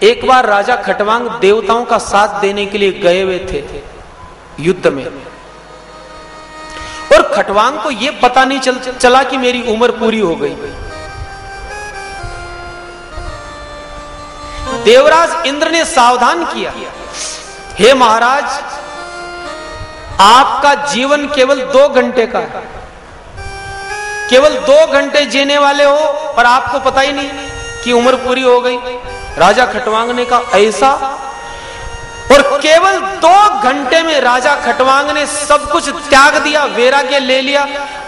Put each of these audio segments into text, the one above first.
एक बार राजा खटवांग देवताओं का साथ देने के लिए गए हुए थे युद्ध में, और खटवांग को यह पता नहीं चला कि मेरी उम्र पूरी हो गई। देवराज इंद्र ने सावधान किया, हे महाराज, आपका जीवन केवल 2 घंटे का है, केवल 2 घंटे जीने वाले हो और आपको पता ही नहीं कि उम्र पूरी हो गई। राजा खटवांग ने कहा ऐसा? और केवल 2 घंटे में राजा खटवांग ने सब कुछ त्याग दिया, वैराग्य ले लिया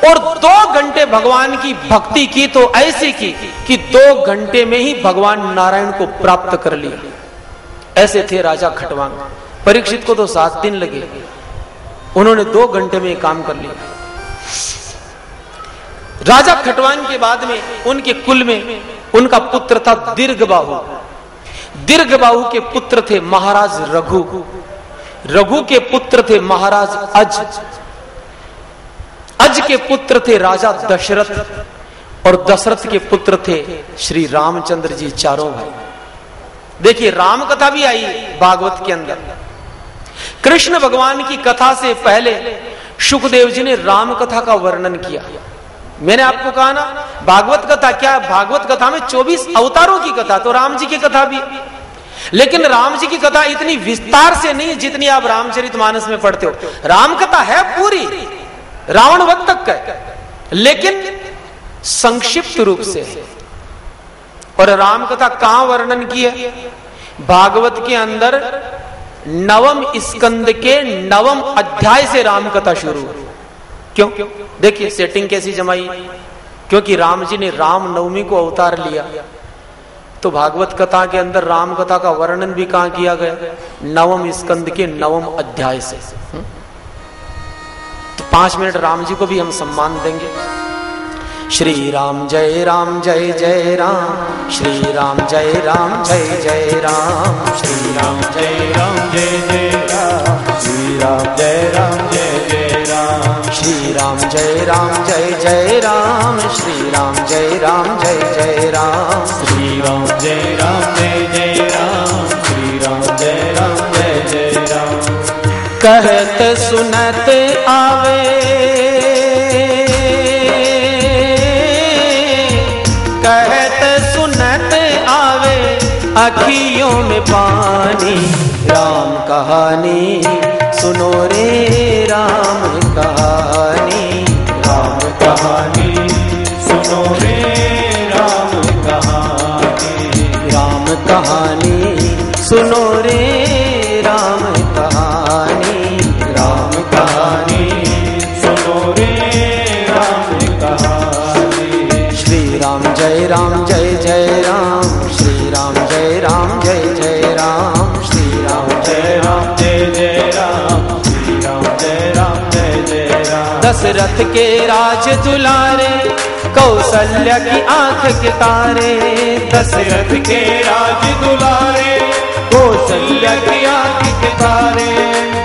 और 2 घंटे भगवान की भक्ति की, तो ऐसी की कि 2 घंटे में ही भगवान नारायण को प्राप्त कर लिया। ऐसे थे राजा खटवांग। परीक्षित को तो 7 दिन लगे, उन्होंने 2 घंटे में काम कर लिया। राजा खटवांग के बाद में उनके कुल में उनका पुत्र था दीर्घबाहु। दीर्घबाहु के पुत्र थे महाराज रघु, रघु के पुत्र थे महाराज अज, अज के पुत्र थे राजा दशरथ, और दशरथ के पुत्र थे श्री रामचंद्र जी, चारों भाई। देखिए राम कथा भी आई भागवत के अंदर। कृष्ण भगवान की कथा से पहले शुकदेव जी ने राम कथा का वर्णन किया। मैंने आपको कहा ना, भागवत कथा क्या, भागवत कथा में 24 अवतारों की कथा, तो राम जी की कथा भी, लेकिन राम जी की कथा इतनी विस्तार से नहीं जितनी आप रामचरितमानस में पढ़ते हो। राम कथा है पूरी, रावण वध तक का, लेकिन संक्षिप्त रूप से। और राम कथा कहां वर्णन की है? भागवत के अंदर 9वें स्कंद के 9वें अध्याय से राम कथा शुरू। क्यों? देखिए सेटिंग कैसी जमाई, क्योंकि राम जी ने राम नवमी को अवतार लिया, तो भागवत कथा के अंदर राम कथा का वर्णन भी कहां किया गया? 9वें स्कंद के 9वें अध्याय से। तो 5 मिनट राम जी को भी हम सम्मान देंगे। श्री राम जय राम जय जय राम, श्री राम जय राम जय जय राम, श्री राम जय राम जय जय राम, श्री राम जय राम जय जय राम, श्री राम जय राम जय जय राम, श्री राम जय राम जय जय राम, श्री राम जय राम जय जय राम, श्री राम जय राम जय जय राम। कहत सुनत आवे, कहत सुनत आवे अखियों में पानी, राम कहानी सुनो रे राम कहानी, राम कहानी सुनो रे राम कहानी, राम कहानी सुनो रे राम कहानी, राम कहानी सुनो रे राम कहानी। श्री राम जय राम जय जय राम, श्री राम जय राम जय जय राम, श्री राम जय राम जय जय राम, श्री राम जय राम जय जय राम। दशरथ के राज दुलारे, कौशल्या की आंख के तारे, दशरथ के राज दुलारे, कौशल्या की आंख के तारे।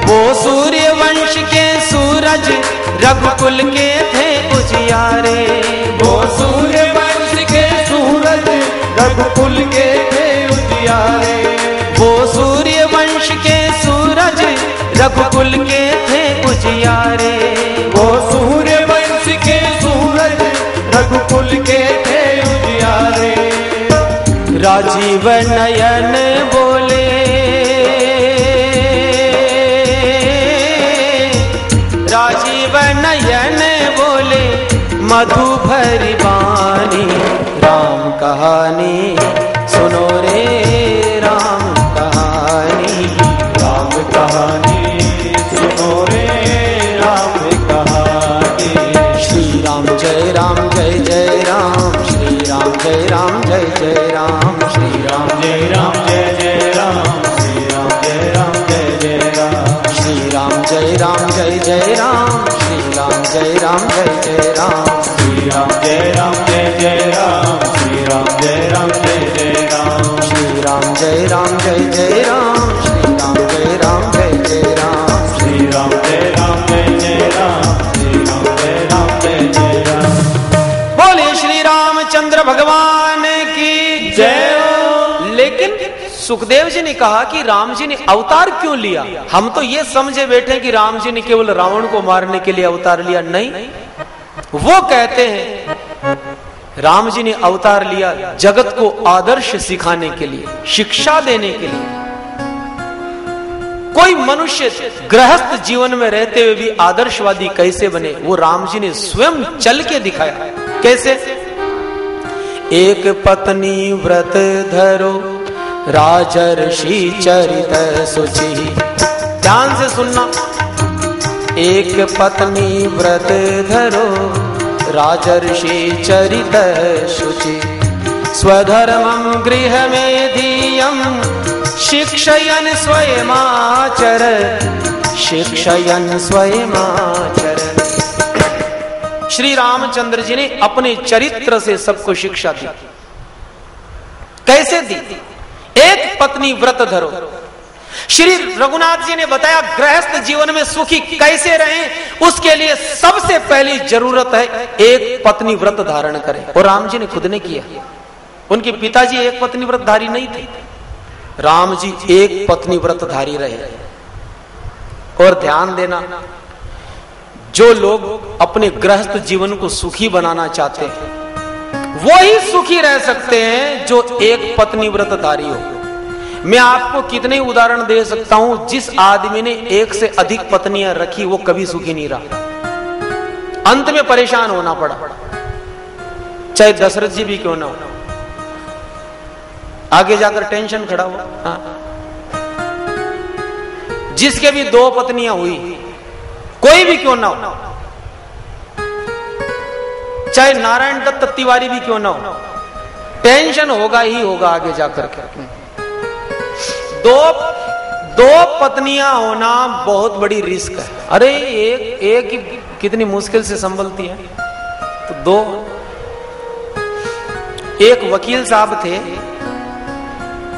वो सूर्य वंश के सूरज, रघुकुल के थे उजियारे, वो सूर्य वंश के सूरज, रघुकुल के थे उजियारे, वो सूर्य वंश के सूरज, रघुकुल के थे उजियारे, वो सूर्य वंश के सूरज, रघुकुल के थे उजियारे। राजीव नयन बोले, राजीव नयन बोले मधु भरी वाणी, राम कहानी सुनो रे राम कहानी, राम कहानी सुनो रे राम कहानी। श्री राम जय राम जय जय राम, श्री राम जय राम जय जय राम, श्री राम जय राम जय जय राम, श्री राम जय राम जय जय राम, श्री राम जय राम जय जय राम, श्री राम जय राम जय जय राम, श्री राम जय राम जय जय राम, श्री राम जय राम जय जय राम, श्री राम जय राम जय जय राम, श्री राम जय राम जय जय राम, श्री राम जय राम जय जय राम, श्री राम जय राम जय जय राम। बोले श्री रामचंद्र भगवान की जय। लेकिन सुखदेव जी ने कहा कि राम जी ने अवतार क्यों लिया? हम तो ये समझे बैठे कि राम जी ने केवल रावण को मारने के लिए अवतार लिया। नहीं, वो कहते हैं राम जी ने अवतार लिया जगत को आदर्श सिखाने के लिए, शिक्षा देने के लिए। कोई मनुष्य गृहस्थ जीवन में रहते हुए भी आदर्शवादी कैसे बने, वो राम जी ने स्वयं चल के दिखाया। कैसे? एक पत्नी व्रत धरो राजर्षि चरित सुचि। ध्यान से सुनना। एक पत्नी व्रत धरो राजर्षि चरित शुचि। स्वधर्मं गृह में धियम शिक्षयन् स्वयमाचर। शिक्षयन् स्वयमाचर। श्री रामचंद्र जी ने अपने चरित्र से सबको शिक्षा दी। कैसे दी? एक पत्नी व्रत धरो। श्री रघुनाथ जी ने बताया गृहस्थ जीवन में सुखी कैसे रहें, उसके लिए सबसे पहली जरूरत है एक पत्नी व्रत धारण करें। और राम जी ने खुद ने किया। उनके पिताजी एक पत्नी व्रतधारी नहीं थे, राम जी एक पत्नी व्रतधारी रहे। और ध्यान देना, जो लोग अपने गृहस्थ जीवन को सुखी बनाना चाहते हैं वो ही सुखी रह सकते हैं जो एक पत्नी व्रतधारी हो। मैं आपको कितने उदाहरण दे सकता हूं, जिस आदमी ने एक से अधिक पत्नियां रखी वो कभी सुखी नहीं रहा, अंत में परेशान होना पड़ा। चाहे दशरथ जी भी क्यों ना हो, आगे जाकर टेंशन खड़ा हुआ। हाँ। जिसके भी 2 पत्नियां हुई, कोई भी क्यों ना हो, चाहे नारायण दत्त तिवारी भी क्यों ना हो, टेंशन होगा ही होगा आगे जाकर के। दो पत्नियां होना बहुत बड़ी रिस्क है। अरे एक ही कितनी मुश्किल से संभलती है, तो 2। एक वकील साहब थे,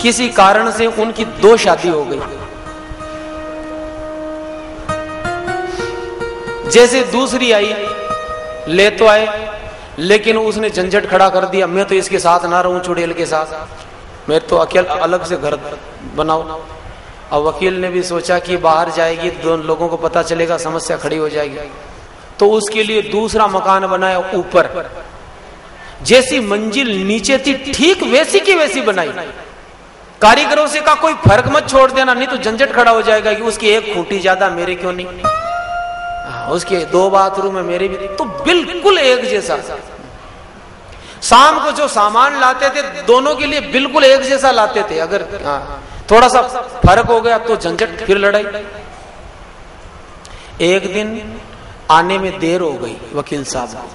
किसी कारण से उनकी 2 शादी हो गई। जैसे दूसरी आई, ले तो आए, लेकिन उसने झंझट खड़ा कर दिया। मैं तो इसके साथ ना रहूं, चुड़ैल के साथ, मैं तो अकेला अलग से घर बनाओ। अब वकील ने भी सोचा कि बाहर जाएगी तो 2 लोगों को पता चलेगा, समस्या खड़ी हो जाएगी। तो उसके लिए दूसरा मकान बनाया ऊपर। जैसी मंजिल नीचे थी ठीक वैसी की वैसी बनाई। कारीगरों से कहा कोई फर्क मत छोड़ देना, नहीं तो झंझट खड़ा हो जाएगा कि उसकी एक खूंटी ज्यादा, मेरे क्यों नहीं, उसके 2 बाथरूम है, मेरे भी। तो बिल्कुल एक जैसा। शाम को जो सामान लाते थे दोनों के लिए बिल्कुल एक जैसा लाते थे। अगर थोड़ा सा फर्क हो गया तो झंझट, फिर लड़ाई। एक दिन आने में देर हो गई वकील साहब,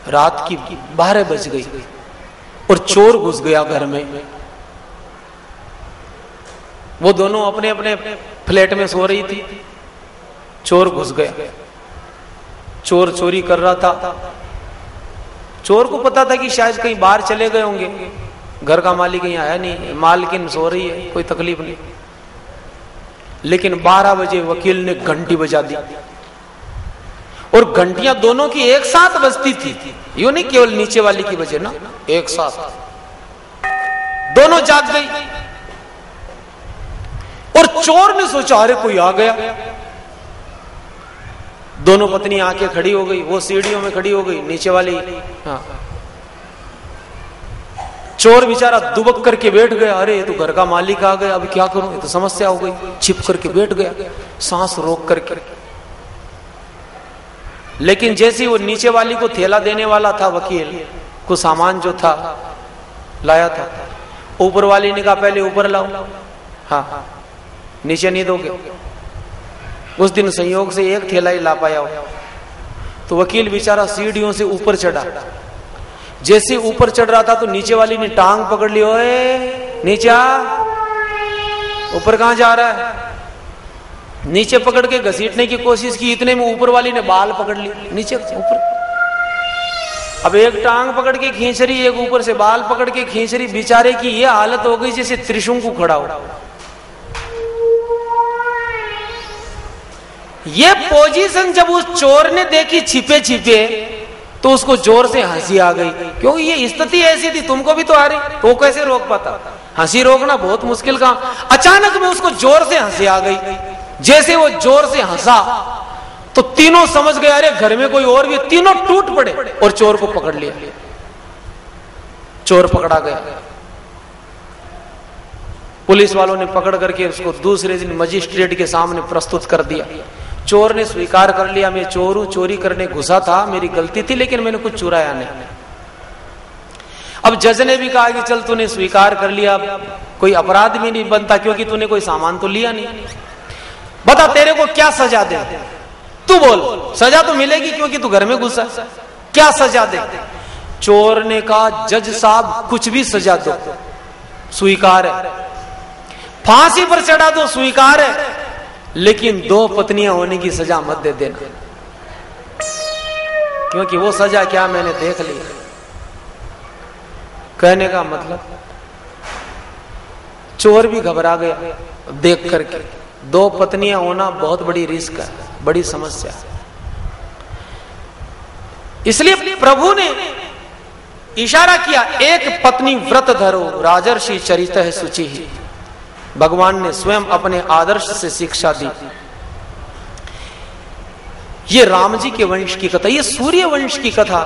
रात की 12 बज गई और चोर घुस गया घर में। वो दोनों अपने अपने फ्लैट में सो रही थी, चोर घुस गया। चोर चोरी कर रहा था। चोर को पता था कि शायद कहीं बाहर चले गए होंगे, घर का मालिक यहाँ आया नहीं, मालकिन सो रही है, कोई तकलीफ नहीं। लेकिन 12 बजे वकील ने घंटी बजा दी, और घंटियां दोनों की एक साथ बजती थी, यूं नहीं केवल नीचे वाली की बजे ना, एक साथ। दोनों जाग गई और चोर ने सोचा अरे कोई आ गया। दोनों पत्नी आके खड़ी हो गई, वो सीढ़ियों में खड़ी हो गई, नीचे वाली। हाँ। चोर बेचारा दुबक करके बैठ गया, अरे ये तो घर का मालिक आ गया, अब क्या करूं, ये तो समस्या हो गई। छिप करके बैठ गया, सांस रोक करके। लेकिन जैसे वो नीचे वाली को थैला देने वाला था वकील, को सामान जो था लाया था, ऊपर वाली ने कहा पहले ऊपर लाओ, हाँ नीचे नहीं दोगे। उस दिन संयोग से एक थैला ही ला पाया हो। तो वकील बेचारा सीढ़ियों से ऊपर चढ़ा। जैसे ऊपर चढ़ रहा था तो नीचे वाली ने टांग पकड़ ली, ओए नीचे आ, ऊपर कहां जा रहा है। नीचे पकड़ के घसीटने की कोशिश की, इतने में ऊपर वाली ने बाल पकड़ ली, नीचे ऊपर। अब एक टांग पकड़ के खींच रही, एक ऊपर से बाल पकड़ के खींच रही। बेचारे की ये हालत हो गई जैसे त्रिशंकु खड़ा हो। ये पोजीशन जब उस चोर ने देखी छिपे छिपे, तो तो उसको जोर से हंसी आ गई, क्योंकि ये स्थिति ऐसी थी, तुमको भी तो आ रही, तो कैसे रोक पाता? हंसी रोकना बहुत मुश्किल काम। अचानक में उसको जोर से हंसी आ गई। जैसे वो जोर से हंसा तो तीनों समझ गए अरे घर में कोई और भी, तीनों टूट पड़े और चोर को पकड़ लिया। चोर पकड़ा गया। पुलिस वालों ने पकड़ करके उसको दूसरे दिन मजिस्ट्रेट के सामने प्रस्तुत कर दिया। चोर ने स्वीकार कर लिया, मैं चोर हूं, चोरी करने घुसा था, मेरी गलती थी, लेकिन मैंने कुछ चुराया नहीं। अब जज ने भी कहा कि चल तूने स्वीकार कर लिया, कोई अपराध भी नहीं बनता क्योंकि तूने कोई सामान तो लिया नहीं। बता तेरे को क्या सजा दे? तू बोल, सजा तो मिलेगी क्योंकि तू घर में घुसा, क्या सजा दे? चोर ने कहा जज साहब कुछ भी सजा दो, स्वीकार है। फांसी पर चढ़ा दो, स्वीकार है, लेकिन 2 पत्नियां होने की सजा मत दे देना, क्योंकि वो सजा क्या मैंने देख ली। कहने का मतलब चोर भी घबरा गया देख करके। 2 पत्नियां होना बहुत बड़ी रिस्क है, बड़ी समस्या। इसलिए प्रभु ने इशारा किया, एक पत्नी व्रत धरो राजर्षि चरित है सुचि ही। भगवान ने स्वयं अपने आदर्श से शिक्षा दी। ये राम जी के वंश की कथा, ये सूर्य वंश की कथा।